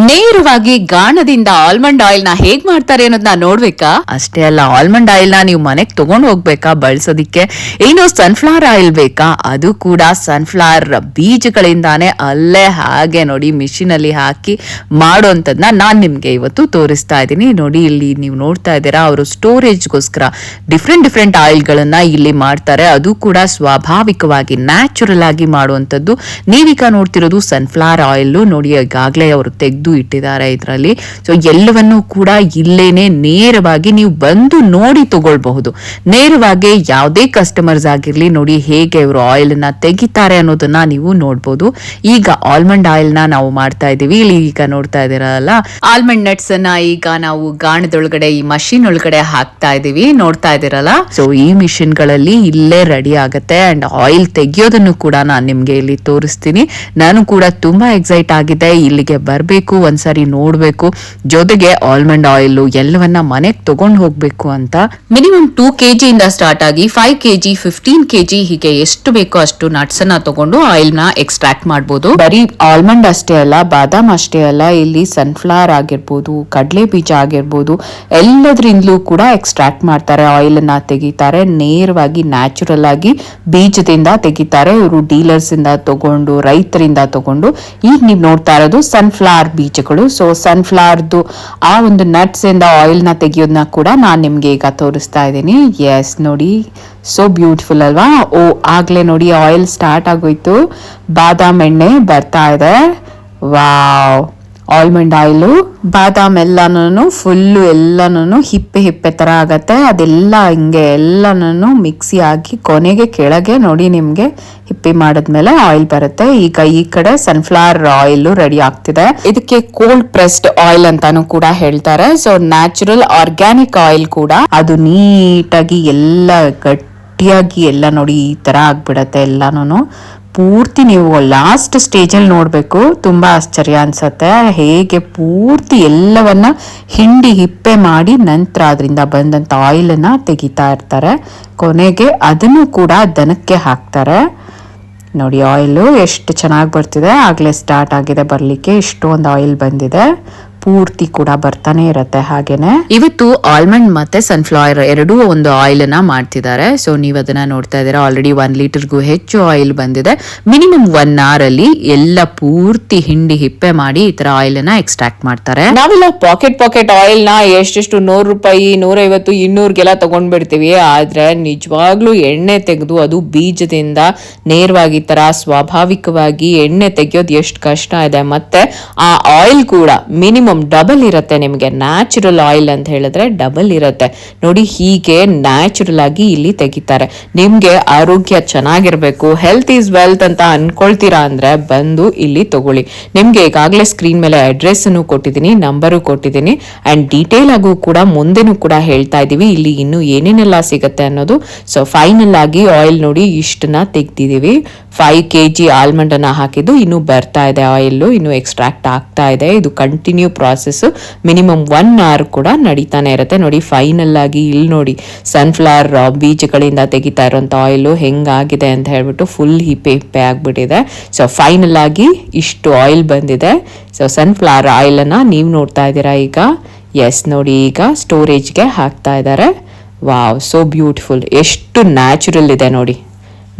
ನೇರವಾಗಿ ಗಾಣದಿಂದ almond oil ನ ಹೇಗ್ ಮಾಡ್ತಾರೆ ಅನ್ನೋದನ್ನ ನೋಡ್ಬೇಕಾ? ಅಷ್ಟೇ ಅಲ್ಲ, ಆಲ್ಮಂಡ್ ಆಯಿಲ್ ನ ನೀವು ಮನೆಗ್ ತಗೊಂಡ್ ಹೋಗ್ಬೇಕಾ ಬಳಸೋದಿಕ್ಕೆ? ಏನು ಸನ್ಫ್ಲವರ್ ಆಯಿಲ್ ಬೇಕಾ? ಅದು ಕೂಡ ಸನ್ಫ್ಲವರ್ ಬೀಜಗಳಿಂದಾನೇ ಅಲ್ಲೇ ಹಾಗೆ ನೋಡಿ ಮಿಷಿನ್ ಅಲ್ಲಿ ಹಾಕಿ ಮಾಡೋಂಥದ್ನ ನಾನ್ ನಿಮ್ಗೆ ಇವತ್ತು ತೋರಿಸ್ತಾ ಇದ್ದೀನಿ. ನೋಡಿ, ಇಲ್ಲಿ ನೀವು ನೋಡ್ತಾ ಇದ್ದೀರಾ, ಅವರು ಸ್ಟೋರೇಜ್ಗೋಸ್ಕರ ಡಿಫ್ರೆಂಟ್ ಆಯಿಲ್ ಗಳನ್ನ ಇಲ್ಲಿ ಮಾಡ್ತಾರೆ. ಅದು ಕೂಡ ಸ್ವಾಭಾವಿಕವಾಗಿ ನ್ಯಾಚುರಲ್ ಆಗಿ ಮಾಡುವಂತದ್ದು. ನೀವೀಗ ನೋಡ್ತಿರೋದು ಸನ್ಫ್ಲವರ್ ಆಯಿಲ್ ನೋಡಿ, ಈಗಾಗಲೇ ಅವರು ತೆಗೆದು ಇಟ್ಟಿದ್ದಾರೆ ಇದರಲ್ಲಿ. ಸೊ ಎಲ್ಲವನ್ನೂ ಕೂಡ ಇಲ್ಲೇನೆ ನೇರವಾಗಿ ನೀವು ಬಂದು ನೋಡಿ ತಗೊಳ್ಬಹುದು. ನೇರವಾಗಿ ಯಾವುದೇ ಕಸ್ಟಮರ್ಸ್ ಆಗಿರ್ಲಿ ನೋಡಿ ಹೇಗೆ ಇವರು ಆಯಿಲ್ ನ ತೆಗಿತಾರೆ ಅನ್ನೋದನ್ನ ನೀವು ನೋಡ್ಬೋದು. ಈಗ ಆಲ್ಮಂಡ್ ಆಯಿಲ್ ನ ನಾವು ಮಾಡ್ತಾ ಇದೀವಿ. ಇಲ್ಲಿ ಈಗ ನೋಡ್ತಾ ಇದೀರಲ್ಲ, ಆಲ್ಮಂಡ್ ನಟ್ಸ್ ಅನ್ನ ಈಗ ನಾವು ಗಾಣದೊಳಗಡೆ ಈ ಮಷಿನ್ ಒಳಗಡೆ ಹಾಕ್ತಾ ಇದೀವಿ. ನೋಡ್ತಾ ಇದೀರಲ್ಲ, ಸೊ ಈ ಮಿಷಿನ್ ಗಳಲ್ಲಿ ಇಲ್ಲೇ ರೆಡಿ ಆಗುತ್ತೆ. ಅಂಡ್ ಆಯಿಲ್ ತೆಗಿಯೋದನ್ನು ಕೂಡ ನಾನು ನಿಮ್ಗೆ ಇಲ್ಲಿ ತೋರಿಸ್ತೀನಿ. ನಾನು ಕೂಡ ತುಂಬಾ ಎಕ್ಸೈಟ್ ಆಗಿದೆ ಇಲ್ಲಿಗೆ ಬರ್ಬೇಕು, ಒಂದ್ಸರಿ ನೋಡ್ಬೇಕು, ಜೊತೆಗೆ ಆಲ್ಮಂಡ್ ಆಯಿಲ್ ಎಲ್ಲವನ್ನ ಮನೆಗ್ ತಗೊಂಡ್ ಹೋಗ್ಬೇಕು ಅಂತ. ಮಿನಿಮಮ್ 2 kg ಇಂದ ಸ್ಟಾರ್ಟ್ ಆಗಿ 5 kg 15 kg ಹೀಗೆ ಎಷ್ಟು ಬೇಕೋ ಅಷ್ಟು ನಟ್ಸ್ ಅನ್ನ ತಗೊಂಡು ಆಯಿಲ್ ನ ಎಕ್ಸ್ಟ್ರಾಕ್ಟ್ ಮಾಡಬಹುದು. ಬರೀ ಆಲ್ಮಂಡ್ ಅಷ್ಟೇ ಅಲ್ಲ, ಬಾದಾಮ್ ಅಷ್ಟೇ ಅಲ್ಲ, ಇಲ್ಲಿ ಸನ್ಫ್ಲವರ್ ಆಗಿರ್ಬೋದು, ಕಡಲೆ ಬೀಜ ಆಗಿರ್ಬೋದು, ಎಲ್ಲದ್ರಿಂದಲೂ ಕೂಡ ಎಕ್ಸ್ಟ್ರಾಕ್ಟ್ ಮಾಡ್ತಾರೆ. ಆಯಿಲ್ ನ ತೆಗಿತಾರೆ, ನೇರವಾಗಿ ನ್ಯಾಚುರಲ್ ಆಗಿ ಬೀಜದಿಂದ ತೆಗಿತಾರೆ. ಇವರು ಡೀಲರ್ಸ್ ಇಂದ ತಗೊಂಡು, ರೈತರಿಂದ ತಗೊಂಡು, ಈಗ ನೀವು ನೋಡ್ತಾ ಇರೋದು ಸನ್ಫ್ಲವರ್ ಬೀಜಗಳು. ಸೊ ಸನ್ಫ್ಲವರ್ದು ಆ ಒಂದು ನಟ್ಸ್ ಇಂದ ಆಯಿಲ್ ನ ತೆಗಿಯೋದನ್ನ ಕೂಡ ನಾನ್ ನಿಮ್ಗೆ ಈಗ ತೋರಿಸ್ತಾ ಇದ್ದೀನಿ. ಎಸ್ ನೋಡಿ, ಸೋ ಬ್ಯೂಟಿಫುಲ್ ಅಲ್ವಾ? ಓ, ಆಗ್ಲೇ ನೋಡಿ ಆಯಿಲ್ ಸ್ಟಾರ್ಟ್ ಆಗೋಯ್ತು, ಬಾದಾಮ್ ಎಣ್ಣೆ ಬರ್ತಾ ಇದೆ. ವಾವ್, ಆಲ್ಮಂಡ್ ಆಯಿಲು, ಬಾದಾಮ್ ಎಲ್ಲಾನು ಫುಲ್ಲು ಎಲ್ಲಾನು ಹಿಪ್ಪೆ ತರ ಆಗತ್ತೆ. ಅದೆಲ್ಲ ಹಿಂಗೆ ಎಲ್ಲಾನು ಮಿಕ್ಸಿ ಆಗಿ ಕೊನೆಗೆ ಕೆಳಗೆ ನೋಡಿ ನಿಮ್ಗೆ ಹಿಪ್ಪಿ ಮಾಡಿದ್ಮೇಲೆ ಆಯಿಲ್ ಬರುತ್ತೆ. ಈಗ ಈ ಕಡೆ ಸನ್ಫ್ಲವರ್ ಆಯಿಲ್ ರೆಡಿ ಆಗ್ತಿದೆ. ಇದಕ್ಕೆ ಕೋಲ್ಡ್ ಪ್ರೆಸ್ಡ್ ಆಯಿಲ್ ಅಂತಾನು ಕೂಡ ಹೇಳ್ತಾರೆ. ಸೊ ನ್ಯಾಚುರಲ್ ಆರ್ಗ್ಯಾನಿಕ್ ಆಯಿಲ್ ಕೂಡ. ಅದು ನೀಟಾಗಿ ಎಲ್ಲ ಗಟ್ಟಿಯಾಗಿ ಎಲ್ಲ ನೋಡಿ ಈ ತರ ಆಗ್ಬಿಡತ್ತೆ ಎಲ್ಲಾನು. ಪೂರ್ತಿ ನೀವು ಲಾಸ್ಟ್ ಸ್ಟೇಜ್ ಅಲ್ಲಿ ನೋಡ್ಬೇಕು, ತುಂಬಾ ಆಶ್ಚರ್ಯ ಅನ್ಸತ್ತೆ ಹೇಗೆ ಪೂರ್ತಿ ಎಲ್ಲವನ್ನ ಹಿಂಡಿ ಹಿಪ್ಪೆ ಮಾಡಿ ನಂತರ ಅದರಿಂದ ಬಂದಂತ ಆಯಿಲ್ ನ ತೆಗಿತಾ ಇರ್ತಾರೆ. ಕೊನೆಗೆ ಅದನ್ನು ಕೂಡ ದನಕ್ಕೆ ಹಾಕ್ತಾರೆ. ನೋಡಿ ಆಯಿಲ್ ಎಷ್ಟು ಚೆನ್ನಾಗಿ ಬರ್ತಿದೆ, ಆಗ್ಲೇ ಸ್ಟಾರ್ಟ್ ಆಗಿದೆ ಬರ್ಲಿಕ್ಕೆ, ಇಷ್ಟೊಂದು ಆಯಿಲ್ ಬಂದಿದೆ. ಪೂರ್ತಿ ಕೂಡ ಬರ್ತಾನೆ ಇರತ್ತೆ. ಹಾಗೇನೆ ಇವತ್ತು ಆಲ್ಮಂಡ್ ಮತ್ತೆ ಸನ್ಫ್ಲವರ್ ಎರಡೂ ಒಂದು ಆಯಿಲ್ ನ ಮಾಡ್ತಿದ್ದಾರೆ. ಸೊ ನೀವ್ ಅದನ್ನ ನೋಡ್ತಾ ಇದ್ದೀರಾ, ಆಲ್ರೆಡಿ 1 ಲೀಟರ್ಗೂ ಹೆಚ್ಚು ಆಯಿಲ್ ಬಂದಿದೆ. ಮಿನಿಮಮ್ 1 hour ಅಲ್ಲಿ ಎಲ್ಲ ಪೂರ್ತಿ ಹಿಂಡಿ ಹಿಪ್ಪೆ ಮಾಡಿ ಈ ತರ ಆಯಿಲ್ ನ ಎಕ್ಸ್ಟ್ರಾಕ್ಟ್ ಮಾಡ್ತಾರೆ. ನಾವೆಲ್ಲ ಪಾಕೆಟ್ ಆಯಿಲ್ ನ ಎಷ್ಟೆಷ್ಟು 100 ರೂಪಾಯಿ 150 200ಗೆಲ್ಲ ತಗೊಂಡ್ಬಿಡ್ತೀವಿ. ಆದ್ರೆ ನಿಜವಾಗ್ಲೂ ಎಣ್ಣೆ ತೆಗೆದು ಅದು ಬೀಜದಿಂದ ನೇರವಾಗಿ ತರ ಸ್ವಾಭಾವಿಕವಾಗಿ ಎಣ್ಣೆ ತೆಗೆಯೋದು ಎಷ್ಟು ಕಷ್ಟ ಇದೆ. ಮತ್ತೆ ಆ ಆಯಿಲ್ ಕೂಡ ಮಿನಿಮಮ್ ಡಬಲ್ ಇರುತ್ತೆ. ನಿಮಗೆ ನ್ಯಾಚುರಲ್ ಆಯಿಲ್ ಅಂತ ಹೇಳಿದ್ರೆ ಡಬಲ್ ಇರುತ್ತೆ. ನೋಡಿ, ಹೀಗೆ ನ್ಯಾಚುರಲ್ ಆಗಿ ಇಲ್ಲಿ ತೆಗಿತಾರೆ. ನಿಮ್ಗೆ ಆರೋಗ್ಯ ಚೆನ್ನಾಗಿರ್ಬೇಕು, ಹೆಲ್ತ್ ಈಸ್ ವೆಲ್ತ್ ಅಂತ ಅನ್ಕೊಳ್ತೀರಾ ಅಂದ್ರೆ ಬಂದು ಇಲ್ಲಿ ತಗೊಳ್ಳಿ. ನಿಮ್ಗೆ ಈಗಾಗಲೇ ಸ್ಕ್ರೀನ್ ಮೇಲೆ ಅಡ್ರೆಸ್ ಅನ್ನು ಕೊಟ್ಟಿದ್ದೀನಿ, ನಂಬರು ಕೊಟ್ಟಿದ್ದೀನಿ, ಅಂಡ್ ಡೀಟೇಲ್ ಆಗು ಕೂಡ ಮುಂದೆನೂ ಕೂಡ ಹೇಳ್ತಾ ಇದೀವಿ ಇಲ್ಲಿ ಇನ್ನು ಏನೇನೆಲ್ಲ ಸಿಗುತ್ತೆ ಅನ್ನೋದು. ಸೊ ಫೈನಲ್ ಆಗಿ ಆಯಿಲ್ ನೋಡಿ ಇಷ್ಟನ್ನ ತೆಗ್ದಿದೀವಿ. 5 kg ಆಲ್ಮಂಡ್ ಅನ್ನ ಹಾಕಿದ್ದು ಇನ್ನು ಬರ್ತಾ ಇದೆ ಆಯಿಲ್, ಇನ್ನು ಎಕ್ಸ್ಟ್ರಾಕ್ಟ್ ಆಗ್ತಾ ಇದೆ. ಇದು ಕಂಟಿನ್ಯೂ ಪ್ರಾಸೆಸ್, ಮಿನಿಮಮ್ 1 hour ಕೂಡ ನಡೀತಾನೆ ಇರುತ್ತೆ. ನೋಡಿ ಫೈನಲ್ ಆಗಿ ಇಲ್ಲಿ ನೋಡಿ ಸನ್ಫ್ಲವರ್ ಬೀಜಗಳಿಂದ ತೆಗಿತಾ ಇರೋಂಥ ಆಯಿಲ್ ಹೆಂಗಾಗಿದೆ ಅಂತ ಹೇಳ್ಬಿಟ್ಟು ಫುಲ್ ಹಿಪ್ಪೆ ಆಗ್ಬಿಟ್ಟಿದೆ. ಸೊ ಫೈನಲ್ ಆಗಿ ಇಷ್ಟು ಆಯಿಲ್ ಬಂದಿದೆ. ಸೊ ಸನ್ಫ್ಲವರ್ ಆಯಿಲ್ ಅನ್ನ ನೀವು ನೋಡ್ತಾ ಇದ್ದೀರಾ ಈಗ. ಎಸ್ ನೋಡಿ, ಈಗ ಸ್ಟೋರೇಜ್ಗೆ ಹಾಕ್ತಾ ಇದ್ದಾರೆ. ವಾವ್, ಸೋ ಬ್ಯೂಟಿಫುಲ್, ಎಷ್ಟು ನ್ಯಾಚುರಲ್ ಇದೆ ನೋಡಿ,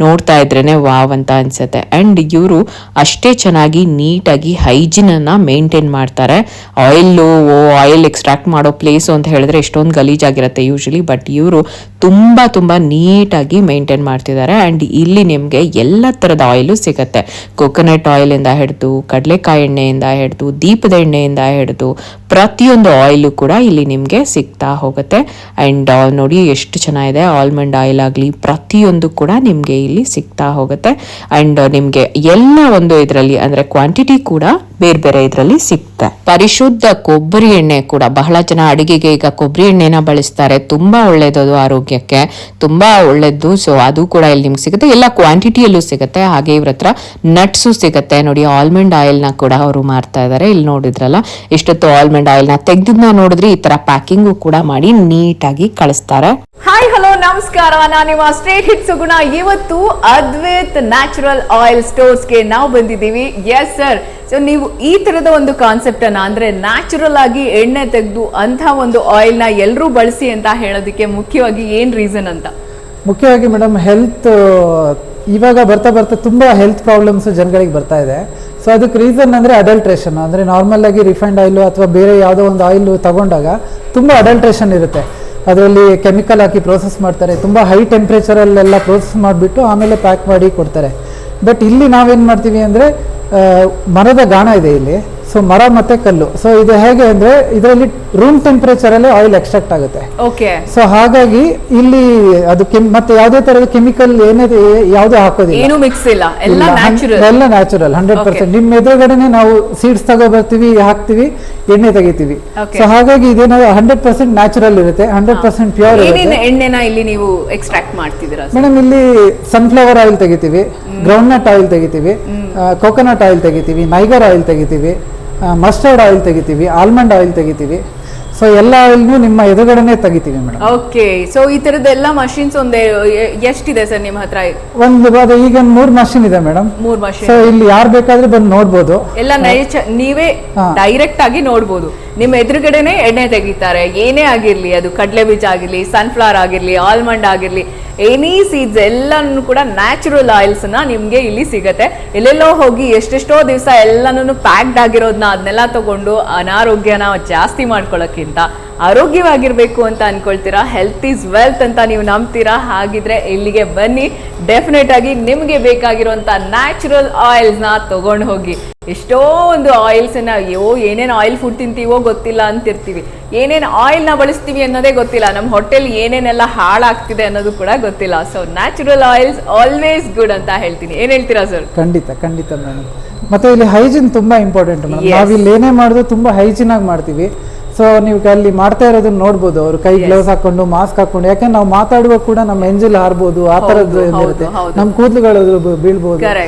ನೋಡ್ತಾ ಇದ್ರೇನೆ ವಾವ್ ಅಂತ ಅನ್ಸುತ್ತೆ. ಅಂಡ್ ಇವರು ಅಷ್ಟೇ ಚೆನ್ನಾಗಿ ನೀಟಾಗಿ ಹೈಜಿನ್ ಅನ್ನ ಮೇಂಟೈನ್ ಮಾಡ್ತಾರೆ. ಆಯಿಲ್ ಎಕ್ಸ್ಟ್ರಾಕ್ಟ್ ಮಾಡೋ ಪ್ಲೇಸ್ ಅಂತ ಹೇಳಿದ್ರೆ ಎಷ್ಟೊಂದು ಗಲೀಜಾಗಿರುತ್ತೆ ಯೂಶಲಿ, ಬಟ್ ಇವರು ತುಂಬಾ ನೀಟಾಗಿ ಮೇಂಟೈನ್ ಮಾಡ್ತಿದ್ದಾರೆ. ಅಂಡ್ ಇಲ್ಲಿ ನಿಮ್ಗೆ ಎಲ್ಲ ತರದ ಆಯಿಲು ಸಿಗತ್ತೆ. ಕೊಕೊನಟ್ ಆಯಿಲ್ ಇಂದ ಹಿಡಿದು, ಕಡಲೆಕಾಯಿ ಎಣ್ಣೆಯಿಂದ ಹಿಡಿದು, ದೀಪದ ಎಣ್ಣೆಯಿಂದ ಹಿಡಿದು ಪ್ರತಿಯೊಂದು ಆಯಿಲು ಕೂಡ ಇಲ್ಲಿ ನಿಮ್ಗೆ ಸಿಗ್ತಾ ಹೋಗುತ್ತೆ. ಅಂಡ್ ನೋಡಿ ಎಷ್ಟು ಚೆನ್ನಾಗಿದೆ, ಆಲ್ಮಂಡ್ ಆಯಿಲ್ ಆಗ್ಲಿ ಪ್ರತಿಯೊಂದು ಕೂಡ ನಿಮ್ಗೆ ಇಲ್ಲಿ ಸಿಗ್ತಾ ಹೋಗುತ್ತೆ. ಅಂಡ್ ನಿಮ್ಗೆ ಎಲ್ಲ ಒಂದು ಇದರಲ್ಲಿ ಅಂದ್ರೆ ಕ್ವಾಂಟಿಟಿ ಕೂಡ ಬೇರೆ ಇದರಲ್ಲಿ ಸಿಗ್ತೆ. ಪರಿಶುದ್ಧ ಕೊಬ್ಬರಿ ಎಣ್ಣೆ ಕೂಡ ಬಹಳ ಜನ ಅಡಿಗೆಗೆ ಈಗ ಕೊಬ್ಬರಿ ಎಣ್ಣೆನ ಬಳಸ್ತಾರೆ. ತುಂಬಾ ಒಳ್ಳೇದು, ಆರೋಗ್ಯಕ್ಕೆ ತುಂಬಾ ಒಳ್ಳೇದು. ಸೊ ಅದು ಕೂಡ ಇಲ್ಲಿ ನಿಮ್ಗೆ ಸಿಗುತ್ತೆ, ಎಲ್ಲ ಕ್ವಾಂಟಿಟಿಯಲ್ಲೂ ಸಿಗುತ್ತೆ. ಹಾಗೆ ಇವ್ರ ಹತ್ರ ನಟ್ಸು ಸಿಗುತ್ತೆ. ನೋಡಿ ಆಲ್ಮಂಡ್ ಆಯಿಲ್ ನ ಕೂಡ ಅವರು ಮಾರ್ತಾ ಇದಾರೆ. ಇಲ್ಲಿ ನೋಡಿದ್ರಲ್ಲ, ಇಷ್ಟೊತ್ತು ಆಲ್ಮಂಡ್ ಆಯಿಲ್ ನ ತೆಗ್ದಿದ್ನ ನೋಡಿದ್ರೆ ಈ ತರ ಪ್ಯಾಕಿಂಗು ಕೂಡ ಮಾಡಿ ನೀಟಾಗಿ ಕಳಿಸ್ತಾರೆ. ಹಾಯ್ ಹಲೋ ನಮಸ್ಕಾರ, ನಾನು ನಿಮ್ಮ ಸ್ಟ್ರೇಟ್ ಹಿಟ್ ಸುಗುಣ. ಇವತ್ತು ಅದ್ವೈತ್ ನ್ಯಾಚುರಲ್ ಆಯಿಲ್ ಸ್ಟೋರ್ಸ್ಗೆ ನಾವು ಬಂದಿದ್ದೀವಿ. ಎಸ್ ಸರ್, ಸೊ ನೀವು ಈ ತರದ ಒಂದು ಕಾನ್ಸೆಪ್ಟ್ ಅನ್ನ ಅಂದ್ರೆ ನ್ಯಾಚುರಲ್ ಆಗಿ ಎಣ್ಣೆ ತೆಗೆದು ಅಂತ ಒಂದು ಆಯಿಲ್ ನ ಎಲ್ಲರೂ ಬಳಸಿ ಅಂತ ಹೇಳೋದಕ್ಕೆ ಮುಖ್ಯವಾಗಿ ಏನ್ ರೀಸನ್ ಅಂತ? ಮುಖ್ಯವಾಗಿ ಮೇಡಮ್, ಹೆಲ್ತ್ ಇವಾಗ ಬರ್ತಾ ಬರ್ತಾ ತುಂಬ ಹೆಲ್ತ್ ಪ್ರಾಬ್ಲಮ್ಸ್ ಜನಗಳಿಗೆ ಬರ್ತಾ ಇದೆ. ಸೊ ಅದಕ್ಕೆ ರೀಸನ್ ಅಂದರೆ ಅಡಲ್ಟ್ರೇಷನ್. ಅಂದರೆ ನಾರ್ಮಲ್ ಆಗಿ ರಿಫೈನ್ಡ್ ಆಯಿಲು ಅಥವಾ ಬೇರೆ ಯಾವುದೋ ಒಂದು ಆಯಿಲ್ ತಗೊಂಡಾಗ ತುಂಬ ಅಡಲ್ಟ್ರೇಷನ್ ಇರುತ್ತೆ. ಅದರಲ್ಲಿ ಕೆಮಿಕಲ್ ಹಾಕಿ ಪ್ರೋಸೆಸ್ ಮಾಡ್ತಾರೆ, ತುಂಬ ಹೈ ಟೆಂಪ್ರೇಚರಲ್ಲೆಲ್ಲ ಪ್ರೋಸೆಸ್ ಮಾಡಿಬಿಟ್ಟು ಆಮೇಲೆ ಪ್ಯಾಕ್ ಮಾಡಿ ಕೊಡ್ತಾರೆ. ಬಟ್ ಇಲ್ಲಿ ನಾವೇನು ಮಾಡ್ತೀವಿ ಅಂದರೆ ಮರದ ಗಾಣ ಇದೆ ಇಲ್ಲಿ, ಸೊ ಮರ ಮತ್ತೆ ಕಲ್ಲು. ಸೊ ಇದು ಹೇಗೆ ಅಂದ್ರೆ ಇದರಲ್ಲಿ ರೂಮ್ ಟೆಂಪರೇಚರ್ ಅಲ್ಲೇ ಆಯಿಲ್ ಎಕ್ಸ್ಟ್ರಾಕ್ಟ್ ಆಗುತ್ತೆ. ಓಕೆ. ಸೊ ಹಾಗಾಗಿ ಇಲ್ಲಿ ಅದು ಮತ್ತೆ ಯಾವುದೇ ತರದ ಕೆಮಿಕಲ್ ಯಾವ್ದು ಹಾಕೋದಿಲ್ಲ, ಏನು ಮಿಕ್ಸ್ ಇಲ್ಲ, ಎಲ್ಲ ನ್ಯಾಚುರಲ್ 100%. ನಿಮ್ಮ ಎದುರುಗಡೆನೆ ನಾವು ಸೀಡ್ಸ್ ತಗೋ ಬರ್ತೀವಿ, ಹಾಕ್ತಿವಿ, ಎಣ್ಣೆ ತೆಗಿತೀವಿ. ಸೊ ಹಾಗಾಗಿ ಇದೇನೋ 100% ನ್ಯಾಚುರಲ್ ಇರುತ್ತೆ, 100% ಪ್ಯೂರ್ ಇರುತ್ತೆ. ಎಣ್ಣೆನ ಇಲ್ಲಿ ನೀವು ಎಕ್ಸ್ಟ್ರಾಕ್ಟ್ ಮಾಡ್ತಿದ್ದೀರಾ ಮೇಡಮ್? ಇಲ್ಲಿ ಸನ್ಫ್ಲವರ್ ಆಯಿಲ್ ತೆಗಿತೀವಿ, ಗ್ರೌಂಡ್ ನಟ್ ಆಯಿಲ್ ತೆಗಿತೀವಿ, ಕೋಕೋನಟ್ ಆಯಿಲ್ ತೆಗಿತೀವಿ, ನೈಗರ್ ಆಯಿಲ್ ತೆಗಿತೀವಿ, ಮಸ್ಟರ್ಡ್ ಆಯಿಲ್ ತೆಗಿತೀವಿ, ಆಲ್ಮಂಡ್ ಆಯಿಲ್ ತೆಗಿತೀವಿ. ಸೊ ಎಲ್ಲ ಆಯಿಲ್ನು ನಿಮ್ಮ ಎದುರುಗಡೆನೆ ತೆಗಿತೀವಿ ಮೇಡಮ್. ಓಕೆ. ಸೊ ಈ ತರದೆಲ್ಲ ಮಷಿನ್ಸ್ ಎಷ್ಟಿದೆ ಸರ್ ನಿಮ್ಮ ಹತ್ರ? ಈಗ 3 ಮಷಿನ್ ಇದೆ ಮೇಡಮ್. 3 ಮಷಿನ್. ಸೊ ಇಲ್ಲಿ ಯಾರು ಬೇಕಾದ್ರೆ ಬಂದು ನೋಡ್ಬೋದು, ಎಲ್ಲ ನೀವೇ ಡೈರೆಕ್ಟ್ ಆಗಿ ನೋಡ್ಬೋದು. ನಿಮ್ಮ ಎದುರುಗಡೆನೆ ಎಣ್ಣೆ ತೆಗಿತಾರೆ, ಏನೇ ಆಗಿರ್ಲಿ, ಅದು ಕಡಲೆ ಬೀಜ ಆಗಿರ್ಲಿ, ಸನ್ಫ್ಲವರ್ ಆಗಿರ್ಲಿ, ಆಲ್ಮಂಡ್ ಆಗಿರ್ಲಿ, ಎನಿ ಸೀಡ್ಸ್ ಎಲ್ಲಾನು ಕೂಡ ನ್ಯಾಚುರಲ್ ಆಯಿಲ್ಸ್ ನ ನಿಮ್ಗೆ ಇಲ್ಲಿ ಸಿಗತ್ತೆ. ಎಲ್ಲೆಲ್ಲೋ ಹೋಗಿ ಎಷ್ಟೆಷ್ಟೋ ದಿವಸ ಎಲ್ಲಾನು ಪ್ಯಾಕ್ಡ್ ಆಗಿರೋದನ್ನ ಅದನ್ನೆಲ್ಲ ತಗೊಂಡು ಅನಾರೋಗ್ಯನ ಜಾಸ್ತಿ ಮಾಡ್ಕೊಳ್ಳೋಕ್ಕಿಂತ ಆರೋಗ್ಯವಾಗಿರ್ಬೇಕು ಅಂತ ಅನ್ಕೊಳ್ತೀರಾ, ಹೆಲ್ತ್ ಈಸ್ ವೆಲ್ತ್ ಅಂತ ನೀವು ನಂಬ್ತೀರಾ, ಹಾಗಿದ್ರೆ ಇಲ್ಲಿಗೆ ಬನ್ನಿ. ಡೆಫಿನೆಟ್ ಆಗಿ ನಿಮ್ಗೆ ಬೇಕಾಗಿರುವಂತ ನ್ಯಾಚುರಲ್ ಆಯಿಲ್ಸ್ ನ ತಗೊಂಡು ಹೋಗಿ. ಎಷ್ಟೋ ಒಂದು ಆಯಿಲ್ಸ್ ಏನೇನು ಆಯಿಲ್ ಫುಡ್ ತಿಂತೀವೋ ಗೊತ್ತಿಲ್ಲ ಅಂತಿರ್ತೀವಿ, ಏನೇನು ಆಯಿಲ್ ನ ಬಳಸ್ತೀವಿ ಅನ್ನೋದೇ ಗೊತ್ತಿಲ್ಲ, ನಮ್ಮ ಹೊಟ್ಟೆಲಿ ಏನೇನೆಲ್ಲ ಹಾಳಾಗ್ತಿದೆ ಅನ್ನೋದು ಕೂಡ ಗೊತ್ತಿಲ್ಲ. So natural oils always good ಅಂತ ಹೇಳ್ತೀನಿ. ಏನ್ ಹೇಳ್ತೀರಾ ಸರ್? ಖಂಡಿತ ಮೇಡಮ್. ಮತ್ತೆ ಇಲ್ಲಿ ಹೈಜಿನ್ ತುಂಬಾ ಇಂಪಾರ್ಟೆಂಟ್ ಮೇಡಮ್. ನಾವಿಲ್ಲಿ ಏನೇ ಮಾಡಿದ್ರು ತುಂಬಾ ಹೈಜಿನ್ ಆಗಿ ಮಾಡ್ತೀವಿ. ಸೊ ನೀವು ಅಲ್ಲಿ ಮಾಡ್ತಾ ಇರೋದನ್ನ ನೋಡ್ಬೋದು, ಅವ್ರು ಕೈ ಗ್ಲೌಸ್ ಹಾಕೊಂಡು ಮಾಸ್ಕ್ ಹಾಕೊಂಡು, ಯಾಕಂದ್ರೆ ನಾವು ಮಾತಾಡುವಾಗ ಕೂಡ ನಮ್ಮ ಎಂಜಿಲ್ ಹಾರ್ಬೋದು, ಆ ತರದ್ದು ಇರುತ್ತೆ, ನಮ್ಮ ಕೂದಲುಗಳು ಬೀಳ್ಬೋದು.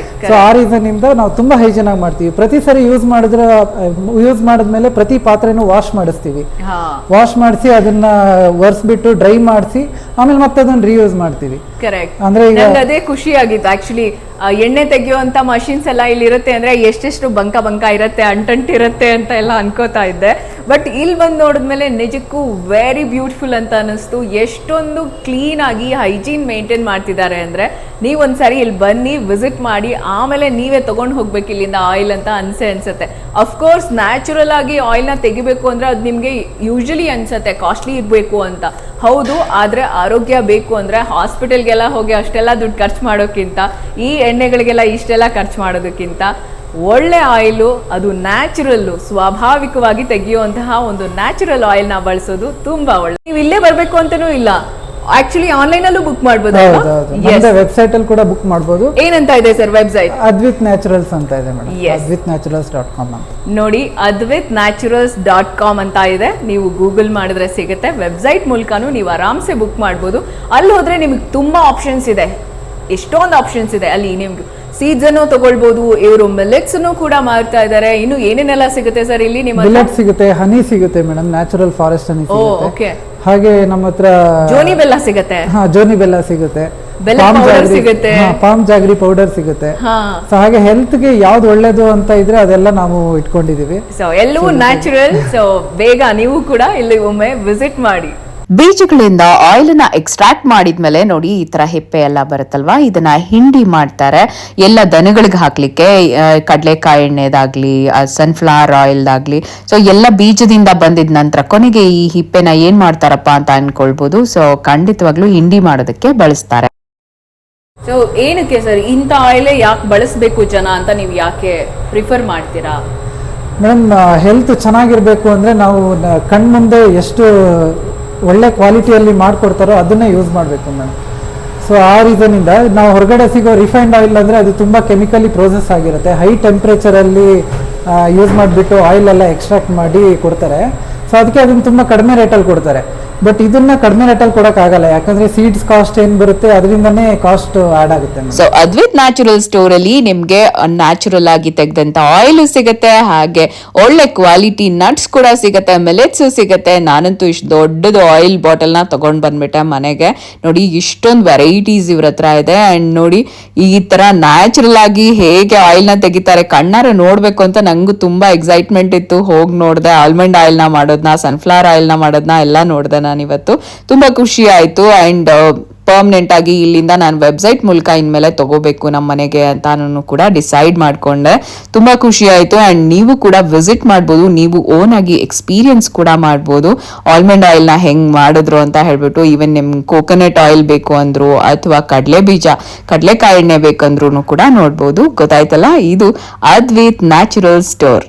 ಸೊ ಆ ರೀಸನ್ ಇಂದ ನಾವು ತುಂಬಾ ಹೈಜಿನ್ ಆಗಿ ಮಾಡ್ತೀವಿ. ಪ್ರತಿ ಸರಿ ಯೂಸ್ ಮಾಡಿದ್ಮೇಲೆ ಪ್ರತಿ ಪಾತ್ರೆನೂ ವಾಶ್ ಮಾಡಿಸ್ತೀವಿ. ವಾಶ್ ಮಾಡಿಸಿ ಅದನ್ನ ಒರೆಸ್ಬಿಟ್ಟು ಡ್ರೈ ಮಾಡಿಸಿ ಆಮೇಲೆ ಮತ್ತೆ ಅದನ್ನ ರೀಯೂಸ್ ಮಾಡ್ತೀವಿ. ಅಂದ್ರೆ ಅದೇ ಖುಷಿ ಆಗಿತ್ತು ಆಕ್ಚುಲಿ. ಎಣ್ಣೆ ತೆಗೆಯುವಂತ ಮಷಿನ್ಸ್ ಎಲ್ಲ ಇಲ್ಲಿ ಇರುತ್ತೆ ಅಂದ್ರೆ ಎಷ್ಟೆಷ್ಟು ಬಂಕ ಇರುತ್ತೆ, ಅಂಟಿರುತ್ತೆ ಅಂತ ಎಲ್ಲ ಅನ್ಕೋತಾ ಇದ್ದೆ. ಬಟ್ ಇಲ್ಲಿ ಬಂದು ನೋಡಿದ್ಮೇಲೆ ನಿಜಕ್ಕೂ ವೆರಿ ಬ್ಯೂಟಿಫುಲ್ ಅಂತ ಅನಿಸ್ತು. ಎಷ್ಟೊಂದು ಕ್ಲೀನ್ ಆಗಿ ಹೈಜೀನ್ ಮೇಂಟೈನ್ ಮಾಡ್ತಿದ್ದಾರೆ ಅಂದ್ರೆ ನೀವು ಒಂದ್ಸರಿ ಇಲ್ಲಿ ಬನ್ನಿ, ವಿಸಿಟ್ ಮಾಡಿ, ಆಮೇಲೆ ನೀವೇ ತಗೊಂಡು ಹೋಗ್ಬೇಕು ಇಲ್ಲಿಂದ ಆಯಿಲ್ ಅಂತ ಅನ್ಸುತ್ತೆ. ಅಫ್ಕೋರ್ಸ್ ನ್ಯಾಚುರಲ್ ಆಗಿ ಆಯಿಲ್ ನ ತೆಗಿಬೇಕು ಅಂದ್ರೆ ಅದು ನಿಮ್ಗೆ ಯೂಶಲಿ ಅನ್ಸುತ್ತೆ ಕಾಸ್ಟ್ಲಿ ಇರ್ಬೇಕು ಅಂತ. ಹೌದು, ಆದ್ರೆ ಆರೋಗ್ಯ ಬೇಕು ಅಂದ್ರೆ ಹಾಸ್ಪಿಟಲ್ಗೆಲ್ಲ ಹೋಗಿ ಅಷ್ಟೆಲ್ಲ ದುಡ್ಡು ಖರ್ಚು ಮಾಡೋಕ್ಕಿಂತ, ಈ ಎಣ್ಣೆಗಳಿಗೆಲ್ಲ ಇಷ್ಟೆಲ್ಲ ಖರ್ಚು ಮಾಡೋದಕ್ಕಿಂತ ಒಳ್ಳೆ ಆಯಿಲು, ಅದು ನ್ಯಾಚುರಲ್, ಸ್ವಾಭಾವಿಕವಾಗಿ ತೆಗೆಯುವಂತಹ ಒಂದು ನ್ಯಾಚುರಲ್ ಆಯಿಲ್ ನ ಬಳಸೋದು ತುಂಬಾ ಒಳ್ಳೆ. ನೀವು ಇಲ್ಲೇ ಬರ್ಬೇಕು ಅಂತಾನೂ ಇಲ್ಲ, ಆಕ್ಚುಲಿ ಆನ್ಲೈನ್ ಅಲ್ಲೂ ಬುಕ್ ಮಾಡಬಹುದು. ವೆಬ್ಸೈಟ್ ಅಲ್ಲಿ ಕೂಡ ಬುಕ್ ಮಾಡಬಹುದು. ಏನಂತ ಇದೆ ಸರ್ ವೆಬ್ಸೈಟ್? ಅದ್ವಿತ್ ನ್ಯಾಚುರಲ್ಸ್ ಅಂತ ಇದೆ ಮೇಡಮ್. advitnaturals.com ಅಂತ ನೋಡಿ, advitnaturals.com ಅಂತ ಇದೆ. ನೀವು ಗೂಗಲ್ ಮಾಡಿದ್ರೆ ಸಿಗುತ್ತೆ. ವೆಬ್ಸೈಟ್ ಮೂಲಕನೂ ನೀವು ಆರಾಮ್ಸೆ ಬುಕ್ ಮಾಡಬಹುದು. ಅಲ್ಲಿ ಹೋದ್ರೆ ನಿಮ್ಗೆ ತುಂಬಾ ಆಪ್ಷನ್ಸ್ ಇದೆ, ಎಷ್ಟೊಂದು ಆಪ್ಷನ್ಸ್ ಇದೆ. ಅಲ್ಲಿ ನಿಮ್ಗೆ ಸೀಡ್ಸ್ ಅನ್ನು ತಗೊಳ್ಬಹುದು, ಇವರು ಮಿಲೆಟ್ಸ್ ಕೂಡ ಮಾರ್ತಾ ಇದ್ದಾರೆ. ಇನ್ನು ಏನೇನೆಲ್ಲ ಸಿಗುತ್ತೆ ಸರ್ ಇಲ್ಲಿ? ನಿಮ್ಮ ಮಿಲೆಟ್ ಸಿಗುತ್ತೆ, ಹನಿ ಸಿಗುತ್ತೆ ಮೇಡಮ್, ನ್ಯಾಚುರಲ್ ಫಾರೆಸ್ಟ್ ಹನಿ ಸಿಗುತ್ತೆ. ಓಕೆ. ಹಾಗೆ ನಮ್ಮ ಹತ್ರ ಜೋನಿ ಬೆಲ್ಲ ಸಿಗುತ್ತೆ. ಜೋನಿ ಬೆಲ್ಲ ಸಿಗುತ್ತೆ, ಪಾಮ್ ಜಾಗ್ರಿ ಪೌಡರ್ ಸಿಗುತ್ತೆ. ಸೊ ಹಾಗೆ ಹೆಲ್ತ್ ಗೆ ಯಾವ್ದು ಒಳ್ಳೇದು ಅಂತ ಇದ್ರೆ ಅದೆಲ್ಲ ನಾವು ಇಟ್ಕೊಂಡಿದೀವಿ. ಸೊ ಎಲ್ಲವೂ ನ್ಯಾಚುರಲ್. ಸೊ ಬೇಗ ನೀವು ಕೂಡ ಇಲ್ಲಿ ಒಮ್ಮೆ ವಿಸಿಟ್ ಮಾಡಿ. ಬೀಜಗಳಿಂದ ಆಯಿಲ್ ನ ಎಕ್ಸ್ಟ್ರಾಕ್ಟ್ ಮಾಡಿದ್ಮೇಲೆ ನೋಡಿ ಈ ತರ ಹೆಪ್ಪೆ ಎಲ್ಲ ಬರುತ್ತಲ್ವಾ, ಇದನ್ನ ಹಿಂಡಿ ಮಾಡ್ತಾರೆ. ಎಲ್ಲ ದನಗಳಿಗೆ ಹಾಕ್ಲಿಕ್ಕೆ ಕಡಲೆಕಾಯಿ ಎಣ್ಣೆದಾಗ್ಲಿ, ಸನ್ಫ್ಲವರ್ ಆಯಿಲ್ದಾಗ್ಲಿ, ಸೊ ಎಲ್ಲ ಬೀಜದಿಂದ ಬಂದಿದ ನಂತರ ಕೊನೆಗೆ ಈ ಹಿಪ್ಪೆನ ಏನ್ ಮಾಡ್ತಾರಪ್ಪ ಅಂತ ಅನ್ಕೊಳ್ಬಹುದು. ಸೊ ಖಂಡಿತವಾಗ್ಲೂ ಹಿಂಡಿ ಮಾಡೋದಕ್ಕೆ ಬಳಸ್ತಾರೆ. ಸೊ ಏನಕ್ಕೆ ಸರ್ ಇಂಥ ಆಯಿಲ್ ಯಾಕೆ ಬಳಸಬೇಕು ಜನ ಅಂತ ನೀವು ಯಾಕೆ ಪ್ರಿಫರ್ ಮಾಡ್ತೀರಾ? ಮೇಡಮ್, ಹೆಲ್ತ್ ಚೆನ್ನಾಗಿರ್ಬೇಕು ಅಂದ್ರೆ ನಾವು ಕಣ್ಮುಂದೆ ಎಷ್ಟು ಒಳ್ಳೆ ಕ್ವಾಲಿಟಿಯಲ್ಲಿ ಮಾಡಿಕೊಡ್ತಾರೋ ಅದನ್ನೇ ಯೂಸ್ ಮಾಡಬೇಕು ಮೇಡಮ್. ಸೊ ಆ ರೀಸನಿಂದ ನಾವು ಹೊರಗಡೆ ಸಿಗೋ ರಿಫೈನ್ಡ್ ಆಯಿಲ್ ಅಂದರೆ ಅದು ತುಂಬ ಕೆಮಿಕಲಿ ಪ್ರೋಸೆಸ್ ಆಗಿರುತ್ತೆ, ಹೈ ಟೆಂಪ್ರೇಚರಲ್ಲಿ ಯೂಸ್ ಮಾಡಿಬಿಟ್ಟು ಆಯಿಲ್ ಎಲ್ಲ ಎಕ್ಸ್ಟ್ರಾಕ್ಟ್ ಮಾಡಿ ಕೊಡ್ತಾರೆ. ಸೊ ಅದಕ್ಕೆ ಅದನ್ನು ತುಂಬ ಕಡಿಮೆ ರೇಟಲ್ಲಿ ಕೊಡ್ತಾರೆ. ಬಟ್ ಇದನ್ನ ಕಡಿಮೆ ರೇಟಲ್ಲಿ ಕೊಡೋಕ್ಕಾಗಲ್ಲ, ಯಾಕಂದ್ರೆ ಸೀಡ್ಸ್ ಕಾಸ್ಟ್ ಏನು ಬರುತ್ತೆ ಅದರಿಂದನೇ ಕಾಸ್ಟ್ ಆ್ಯಡ್ ಆಗುತ್ತೆ. ಸೊ ಅದ್ವಿತ್ ನ್ಯಾಚುರಲ್ ಸ್ಟೋರ್ ಅಲ್ಲಿ ನಿಮ್ಗೆ ನ್ಯಾಚುರಲ್ ಆಗಿ ತೆಗೆದಂತ ಆಯಿಲ್ ಸಿಗುತ್ತೆ, ಹಾಗೆ ಒಳ್ಳೆ ಕ್ವಾಲಿಟಿ ನಟ್ಸ್ ಕೂಡ ಸಿಗುತ್ತೆ, ಮಿಲೆಟ್ಸ್ ಸಿಗುತ್ತೆ. ನಾನಂತೂ ಇಷ್ಟು ದೊಡ್ಡದು ಆಯಿಲ್ ಬಾಟಲ್ ನ ತಗೊಂಡ್ ಬಂದ್ಬಿಟ್ಟೆ ಮನೆಗೆ. ನೋಡಿ ಇಷ್ಟೊಂದು ವೆರೈಟೀಸ್ ಇವ್ರ ಹತ್ರ ಇದೆ. ಅಂಡ್ ನೋಡಿ ಈ ತರ ನ್ಯಾಚುರಲ್ ಆಗಿ ಹೇಗೆ ಆಯಿಲ್ ನ ತೆಗಿತಾರೆ ಕಣ್ಣಾರ ನೋಡ್ಬೇಕು ಅಂತ ನಂಗೂ ತುಂಬಾ ಎಕ್ಸೈಟ್ಮೆಂಟ್ ಇತ್ತು. ಹೋಗಿ ನೋಡ್ದೆ, ಆಲ್ಮಂಡ್ ಆಯಿಲ್ ನ ಮಾಡೋದ್ನ, ಸನ್ಫ್ಲವರ್ ಆಯಿಲ್ ನ ಮಾಡೋದ್ನ ಎಲ್ಲ ನೋಡ್ದೆ ನಾನು ಇವತ್ತು. ತುಂಬಾ ಖುಷಿ ಆಯ್ತು. ಅಂಡ್ ಪರ್ಮನೆಂಟ್ ಆಗಿ ಇಲ್ಲಿಂದ ನಾನು ವೆಬ್ಸೈಟ್ ಮೂಲಕ ಇನ್ಮೇಲೆ ತಗೋಬೇಕು ನಮ್ಮ ಮನೆಗೆ ಅಂತ ನಾನು ಕೂಡ ಡಿಸೈಡ್ ಮಾಡ್ಕೊಂಡೆ. ತುಂಬಾ ಖುಷಿ ಆಯ್ತು. ಅಂಡ್ ನೀವು ಕೂಡ ವಿಸಿಟ್ ಮಾಡ್ಬೋದು, ನೀವು ಓನ್ ಆಗಿ ಎಕ್ಸ್ಪೀರಿಯನ್ಸ್ ಕೂಡ ಮಾಡ್ಬೋದು ಆಲ್ಮಂಡ್ ಆಯಿಲ್ ನ ಹೆಂಗ್ ಮಾಡಿದ್ರು ಅಂತ ಹೇಳ್ಬಿಟ್ಟು. ಈವನ್ ನಿಮ್ ಕೋಕೋನಟ್ ಆಯಿಲ್ ಬೇಕು ಅಂದ್ರು ಅಥವಾ ಕಡಲೆ ಬೀಜ, ಕಡಲೆಕಾಯಿ ಎಣ್ಣೆ ಬೇಕಂದ್ರೂ ಕೂಡ ನೋಡ್ಬೋದು. ಗೊತ್ತಾಯ್ತಲ್ಲ, ಇದು ಅದ್ವಿತ್ ನ್ಯಾಚುರಲ್ ಸ್ಟೋರ್.